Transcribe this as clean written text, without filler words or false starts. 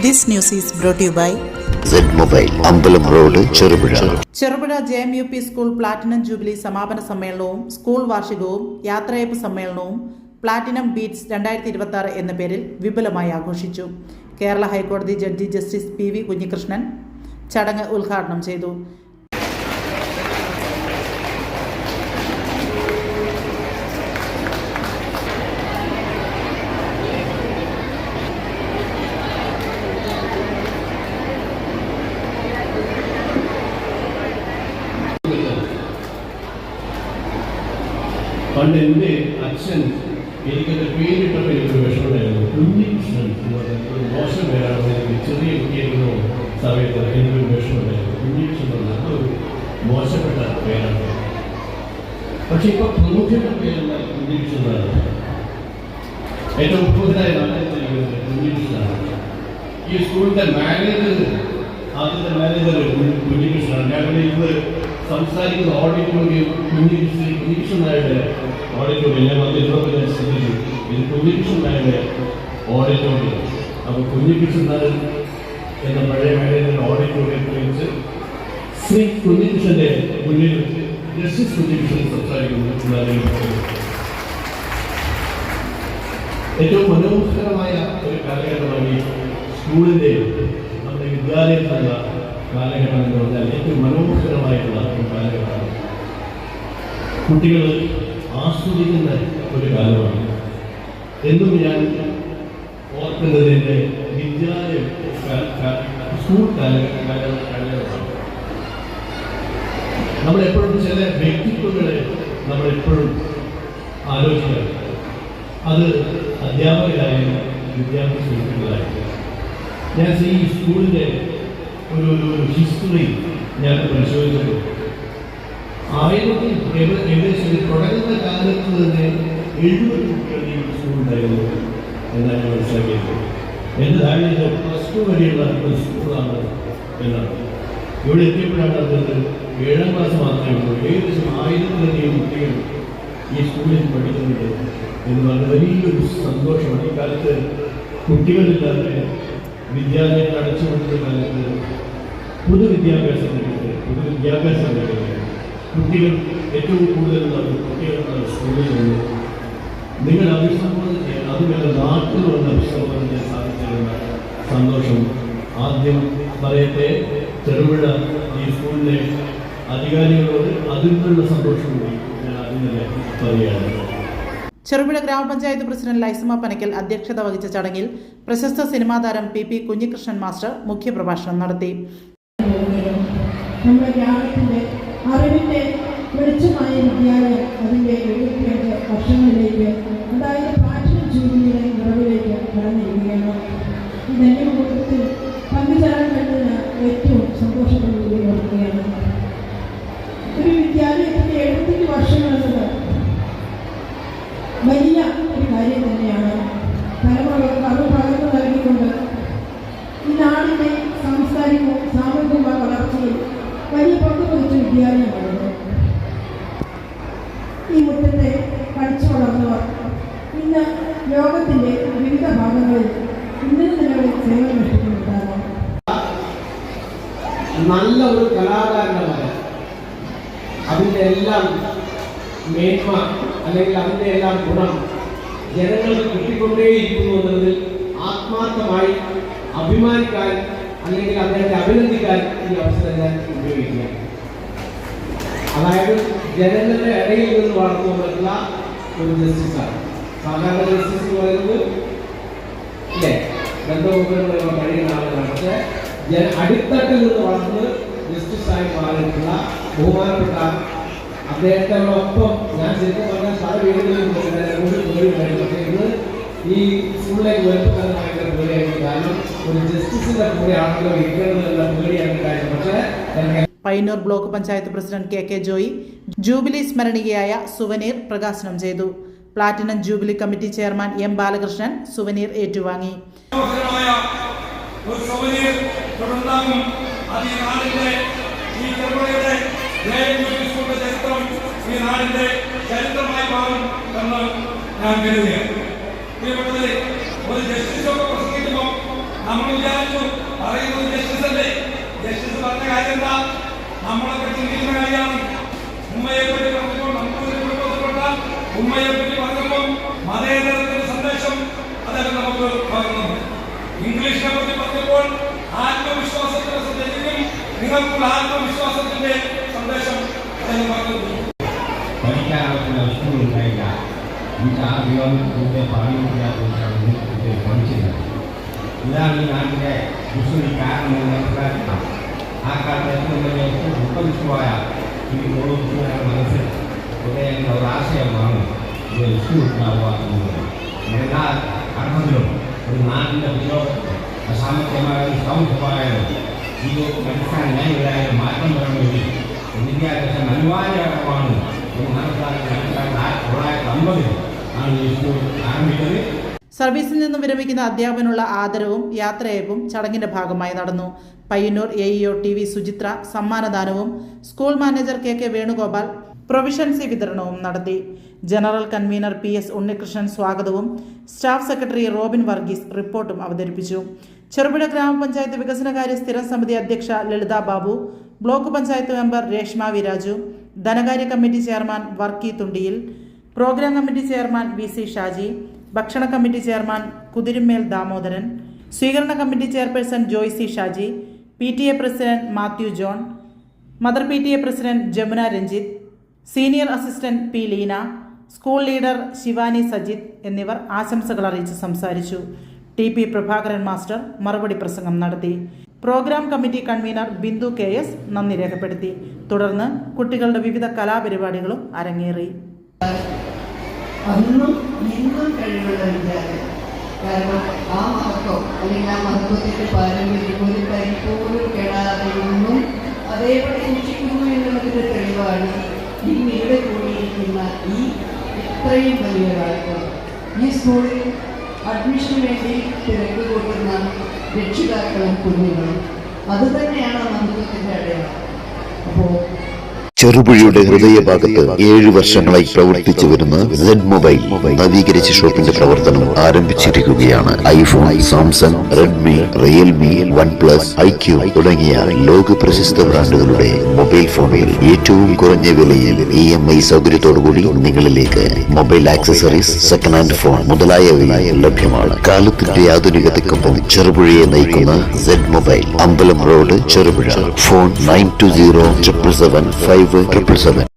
This news is brought to you by Z-Mobile, Ambalam Road, Cherubura. Cherupuzha JMUP school platinum jubilee സമാപന സമ്മേളനവും school വാർഷികവും യാത്രയയപ്പ് സമ്മേളനവും platinum beats 2026 എന്ന പേരിൽ വിപുലമായി ആഘോഷിച്ചു. കേരള ഹൈക്കോടതി ജഡ്ജി ജസ്റ്റിസ് PV കുഞ്ഞികൃഷ്ണൻ ചടങ്ങ് ഉദ്ഘാടനം ചെയ്തു. പണ്ട് എൻ്റെ അച്ഛൻ എനിക്കത് പേരിട്ടപ്പോൾ എനിക്കൊരു വിഷമമായിരുന്നു. കുഞ്ഞികൃഷ്ണൻ എന്ന് പറയുന്നത് ഒരു മോശം പേരാണെന്ന് എനിക്ക് ചെറിയ കുട്ടിയായിരുന്ന സമയത്ത് എനിക്കൊരു വിഷമമായിരുന്നു. കുഞ്ഞികൃഷ്ണൻ എന്ന് പറഞ്ഞാൽ ഒരു മോശപ്പെട്ട പേരാണ്. പക്ഷെ ഇപ്പൊ പ്രമുഖരുടെ പേരെന്ന കുഞ്ഞികൃഷ്ണൻ എന്നാണ്. ഏറ്റവും പ്രമുഖനായ നാട്ടിലിരിക്കുന്നത് കുഞ്ഞികൃഷ്ണനാണ്. ഈ സ്കൂളിന്റെ ആദ്യത്തെ മാനേജർ കുഞ്ഞികൃഷ്ണനാണ്. ഞങ്ങളുടെ ഇത് സംസാരിക്കുന്ന ഓഡിറ്റോറിയം കുഞ്ഞികൃഷ്ണൻ നായരുടെ ഓഡിറ്റോറിയം. ഞാൻ വന്നിരുന്നപ്പോൾ ഞാൻ ശ്രദ്ധിച്ചു, ഇത് കുഞ്ഞികൃഷ്ണൻ നായരുടെ ഓഡിറ്റോറിയം. അപ്പോൾ കുഞ്ഞികൃഷ്ണൻ നായർ എന്ന പഴയ മാനേജറുടെ ഓഡിറ്റോറിയത്തിൽ വെച്ച് ശ്രീ കുഞ്ഞികൃഷ്ണന്റെ മുന്നിൽ ജസ്റ്റിസ് കുഞ്ഞികൃഷ്ണൻ സംസാരിക്കുന്നു. ഏറ്റവും മനോഹരമായ ഒരു കാലഘട്ടമാണ് ഈ സ്കൂളിൻ്റെ നമ്മുടെ വിദ്യാലയത്തിലുള്ള കാലഘട്ടം എന്ന് പറഞ്ഞാൽ ഏറ്റവും മനോഹരമായിട്ടുള്ള ഒരു കാലഘട്ടമാണ്. കുട്ടികൾ ആസ്വദിക്കുന്ന ഒരു കാലമാണ്. എന്നും ഞാൻ ഓർക്കുന്നതിൻ്റെ വിദ്യാലയം സ്കൂൾ കാലഘട്ടമാണ്. നമ്മളെപ്പോഴും ചില വ്യക്തിത്വങ്ങളെ നമ്മളെപ്പോഴും ആലോചിക്കണം. അത് അധ്യാപകരായാലും വിദ്യാഭ്യാസ സുഹൃത്തുക്കളായാലും. ഞാൻ ഈ സ്കൂളിൻ്റെ ഒരു ഹിസ്റ്ററി ഞാൻ പരിശോധിച്ചപ്പോൾ ഏകദേശം തുടങ്ങുന്ന കാലത്ത് തന്നെ 70 കുട്ടികളുടെ സ്കൂളുണ്ടായിരുന്നു എന്നാണ് ഞാൻ മനസ്സിലാക്കിയത്. എൻ്റെ ധാരണ +2 വരെയുള്ള ഒരു സ്കൂളാണ് എന്നാണ്. ഇവിടെ എത്തിയപ്പോഴാണ് അത് 7ാം ക്ലാസ് മാത്രമേ ഉള്ളൂ. ഏകദേശം 1000-ലധികം കുട്ടികൾ ഈ സ്കൂളിൽ പഠിക്കുന്നുണ്ട് എന്ന് പറഞ്ഞ വലിയൊരു സന്തോഷമാണ്. ഈ കാലത്ത് കുട്ടികളില്ലാതെ വിദ്യാലയങ്ങൾ അടച്ചുകൊണ്ടിരുന്ന കാലത്ത് പൊതുവിദ്യാഭ്യാസം ലഭിക്കുന്നത് കുട്ടികൾ ഏറ്റവും കൂടുതൽ കുട്ടികളാണ് സ്കൂളിൽ നിന്ന് നിങ്ങൾ അഭിസംബോധന ചെയ്യാൻ, അതുപോലെ നാട്ടിൽ വന്ന് അഭിസംബോധന ചെയ്യാൻ സാധിച്ചിരുന്ന സന്തോഷം ആദ്യം പറയട്ടെ. ചെറുപുഴ ഈ സ്കൂളിലെ അധികാരികളോട് അതിനുള്ള സന്തോഷം കൂടി ഞാൻ ആദ്യം തന്നെ പറയുകയാണ്. ചെറുപുഴ ഗ്രാമപഞ്ചായത്ത് പ്രസിഡന്റ് ലൈസമ്മ പനക്കൽ അധ്യക്ഷത വഹിച്ച ചടങ്ങിൽ പ്രശസ്ത സിനിമാ താരം PP കുഞ്ഞികൃഷ്ണൻ മാസ്റ്റർ മുഖ്യപ്രഭാഷണം നടത്തി. നമ്മുടെ ഗ്രാമത്തിൻ്റെ അറിവിൻ്റെ വെളിച്ചമായ വിദ്യാലയം അതിൻ്റെ 75 വർഷങ്ങളിലേക്ക്, അതായത് പ്ലാറ്റിനം ജൂബിലിയുടെ നിറവിലേക്ക് കടന്നിരിക്കുകയാണ്. ഈ ധന്യമുഹൂർത്തത്തിൽ പങ്കുചേരാൻ കഴിഞ്ഞതിന് ഏറ്റവും സന്തോഷത്തോടുകൂടി ഓർക്കുകയാണ്. ഒരു വിദ്യാലയത്തിൻ്റെ 75 വർഷങ്ങൾ എന്നത് വലിയ ഒരു കാര്യം തന്നെയാണ്. തലമുറകൾക്ക് അത് പകർന്നു നൽകിക്കൊണ്ട് ഈ നാടിൻ്റെ സാംസ്കാരികവും സാമൂഹികവുമായ വളർച്ചയിൽ വലിയ പങ്ക് വഹിച്ച വിദ്യാലയമായിരുന്നു. ഈ മുറ്റത്തെ പഠിച്ചു വളർന്നവർ ഇന്ന് ലോകത്തിൻ്റെ വിവിധ ഭാഗങ്ങളിൽ ഇന്നലെ നിലകളിൽ സേവനമനുഷ്ഠിക്കുന്നുണ്ടാകാം. നല്ല ഒരു കലാകാരന്റെ മകൻ അതിൻ്റെ എല്ലാം മേന്മ അല്ലെങ്കിൽ അതിൻ്റെ എല്ലാം ഗുണം ജനങ്ങൾക്ക് കിട്ടിക്കൊണ്ടേയിരിക്കുന്നു എന്നതിൽ ആത്മാർത്ഥമായി അഭിമാനിക്കാൻ അല്ലെങ്കിൽ അദ്ദേഹത്തെ അഭിനന്ദിക്കാൻ ഈ അവസരം ഞാൻ ഉപയോഗിക്കുക. അതായത് ജനങ്ങളുടെ ഇടയിൽ നിന്ന് വളർന്നു വന്നിട്ടുള്ള ഒരു ജസ്റ്റിസാണ്. സാധാരണ ജസ്റ്റിസ് എന്ന് പറയുന്നത് ഇല്ലേ ബന്ധമുഖങ്ങളുള്ള കഴിയുന്ന ആളുകളാണ്. പക്ഷേ അടിത്തട്ടിൽ നിന്ന് വളർന്ന് ജസ്റ്റിസായി മാറിയിട്ടുള്ള ബഹുമാനപ്പെട്ട അദ്ദേഹത്തോടൊപ്പം ഞാൻ ശരിക്കും പറഞ്ഞാൽ പല വീടുകളിലും പേടിയുണ്ടായിരുന്നു. പക്ഷേ ഇന്ന് ഈ സ്കൂളിലേക്ക് വരുമ്പോൾ ഭയങ്കര പേടിയായിരുന്നു. കാരണം ഒരു ജസ്റ്റിസിന്റെ കൂടെ ആണല്ലോ ഇരിക്കുന്നതെന്നുള്ള പേടിയായിരുന്നു. പക്ഷേ Payyanur block panchayat president KK Joy jubilee സ്മരണികയായ സുവനീർ പ്രകാശനം ചെയ്തു. Platinum jubilee committee chairman M Balakrishnan souvenir ഏറ്റുവാങ്ങി. ചരിത്രമായി മാറും എന്ന് ഞാൻ കരുതുകയാണ്. പ്രിയപ്പെട്ടവരെ, ഒരു ജസ്റ്റിസൊക്കെ പ്രസംഗിക്കുമ്പോൾ നമ്മൾ വിചാരിച്ചു പറയുന്നത് ജസ്റ്റിസ് അല്ലേ, ജസ്റ്റിസ് പറഞ്ഞ കാര്യം എന്താ, നമ്മളൊക്കെ ചിന്തിക്കുന്ന കാര്യമാണ്. ഉമ്മയെ പറ്റി പറഞ്ഞപ്പോൾ ഉമ്മയെ പറ്റി പറഞ്ഞപ്പോൾ മതേതരത്തിന്റെ സന്ദേശം അദ്ദേഹം നമുക്ക് പകർന്നു. ഇംഗ്ലീഷിനെ പറ്റി പറഞ്ഞപ്പോൾ ആത്മവിശ്വാസത്തിന്റെ സന്ദേശം, നിങ്ങൾക്കുള്ള ആത്മവിശ്വാസത്തിന്റെ സന്ദേശം അദ്ദേഹം പകർന്നു. പഠിക്കാനുള്ള ഇഷ്ടമുണ്ടായില്ല. എനിക്ക് ആ വിവാഹത്തിന്റെ പാടിയില്ലാത്തതാണ് പഠിച്ചിരുന്നത്. ഇതാണ് ഈ നാട്ടിലെ മുസ്ലിം കാരണം മനസ്സിലാക്കണം. ആ കാലത്ത് ഏറ്റവും വലിയ ഉപ്പവിഷമായ ഈ ഓരോരുത്തരുടെ മനസ്സിൽ ഉദയുന്ന ഒരാശയമാണ് ഇത് സ്കൂൾ ഉണ്ടാവുക എന്നുള്ളത്. എല്ലാ അർത്ഥത്തിലും ഒരു നാടിൻ്റെ വിരോധത്തിൽ അസാമർത്ഥ്യമായാലും സാമൂഹ്യമായാലും ഇത് മനസ്സിലായാലും മാറ്റം വരണമെങ്കിൽ വിദ്യാഭ്യാസം അനിവാര്യമാണ് എന്ന് മനസ്സിലാക്കി 1950 ആണ് ഈ സ്കൂൾ ആരംഭിച്ചത്. സർവീസിൽ നിന്നും വിരമിക്കുന്ന അധ്യാപനുള്ള ആദരവും യാത്രയയപ്പും ചടങ്ങിന്റെ ഭാഗമായി നടന്നു. പയ്യന്നൂർ AEO TV സുചിത്ര സമ്മാനദാനവും സ്കൂൾ മാനേജർ KK വേണുഗോപാൽ പ്രൊവിഷൻസി വിതരണവും നടത്തി. ജനറൽ കൺവീനർ PS ഉണ്ണികൃഷ്ണൻ സ്വാഗതവും സ്റ്റാഫ് സെക്രട്ടറി റോബിൻ വർഗീസ് റിപ്പോർട്ടും അവതരിപ്പിച്ചു. ചെറുപുഴ ഗ്രാമപഞ്ചായത്ത് വികസനകാര്യ സ്ഥിരം സമിതി അധ്യക്ഷ ലളിത ബാബു, ബ്ലോക്ക് പഞ്ചായത്ത് മെമ്പർ രേഷ്മ വിരാജു, ധനകാര്യ committee chairman Varkey Thundiyil, programme committee chairman VC Shaji, ഭക്ഷണ കമ്മിറ്റി ചെയർമാൻ കുതിരുമേൽ ദാമോദരൻ, സ്വീകരണ committee chairperson Joycy Shaji, PTA president Mathew John, mother PTA president Jamuna Ranjith, senior assistant P Leena, school leader Shivani Sajith എന്നിവർ ആശംസകൾ അറിയിച്ച് സംസാരിച്ചു. TP പ്രഭാകരൻ മാസ്റ്റർ മറുപടി പ്രസംഗം നടത്തി. Programme committee convener Bindu KS നന്ദി രേഖപ്പെടുത്തി. തുടർന്ന് കുട്ടികളുടെ വിവിധ കലാപരിപാടികളും അരങ്ങേറി. അന്നും ഇന്നും കഴിവുള്ള വിദ്യാലയം. കാരണം ആ മഹത്വം അല്ലെങ്കിൽ ആ മഹത്വത്തിൻ്റെ പാരമ്പര്യം ഒരു കരി പോലും കേടാതെ ഇന്നും അതേപോലെ സൂക്ഷിക്കുന്നു എന്നുള്ളതിൻ്റെ തെളിവാണ് ഇന്ന് ഇവിടെ കൂടിയിരിക്കുന്ന ഈ ഇത്രയും വലിയൊരാൾക്ക്. ഈ സ്കൂളിൽ അഡ്മിഷന് വേണ്ടി തിരക്ക് കൂട്ടുന്ന രക്ഷിതാക്കളും കുഞ്ഞുങ്ങളും അതുതന്നെയാണ് മഹത്വത്തിൻ്റെ അടയാളം. അപ്പോൾ ചെറുപുഴയുടെ ഹൃദയഭാഗത്ത് 7 വർഷങ്ങളായി പ്രവർത്തിച്ചു വരുന്ന Z മൊബൈൽ നവീകരിച്ച ഷോപ്പിന്റെ പ്രവർത്തനം ആരംഭിച്ചിരിക്കുകയാണ്. IPhone, Samsung, Redmi, Realme, OnePlus, IQ തുടങ്ങിയ ലോക പ്രശസ്ത ബ്രാൻഡുകളുടെ മൊബൈൽ ഫോണുകൾ ഏറ്റവും കുറഞ്ഞ വിലയിൽ EMI സൗകര്യത്തോടുകൂടി നിങ്ങളിലേക്ക്. Mobile accessories, second hand phone മുതലായവ ലഭ്യമാണ്. കാലത്തിന്റെ ആധുനികതയ്ക്കൊപ്പം ചെറുപുഴയെ നയിക്കുന്ന Z മൊബൈൽ, അമ്പലം റോഡ്, ചെറുപുഴ. ഫോൺ 9207775577.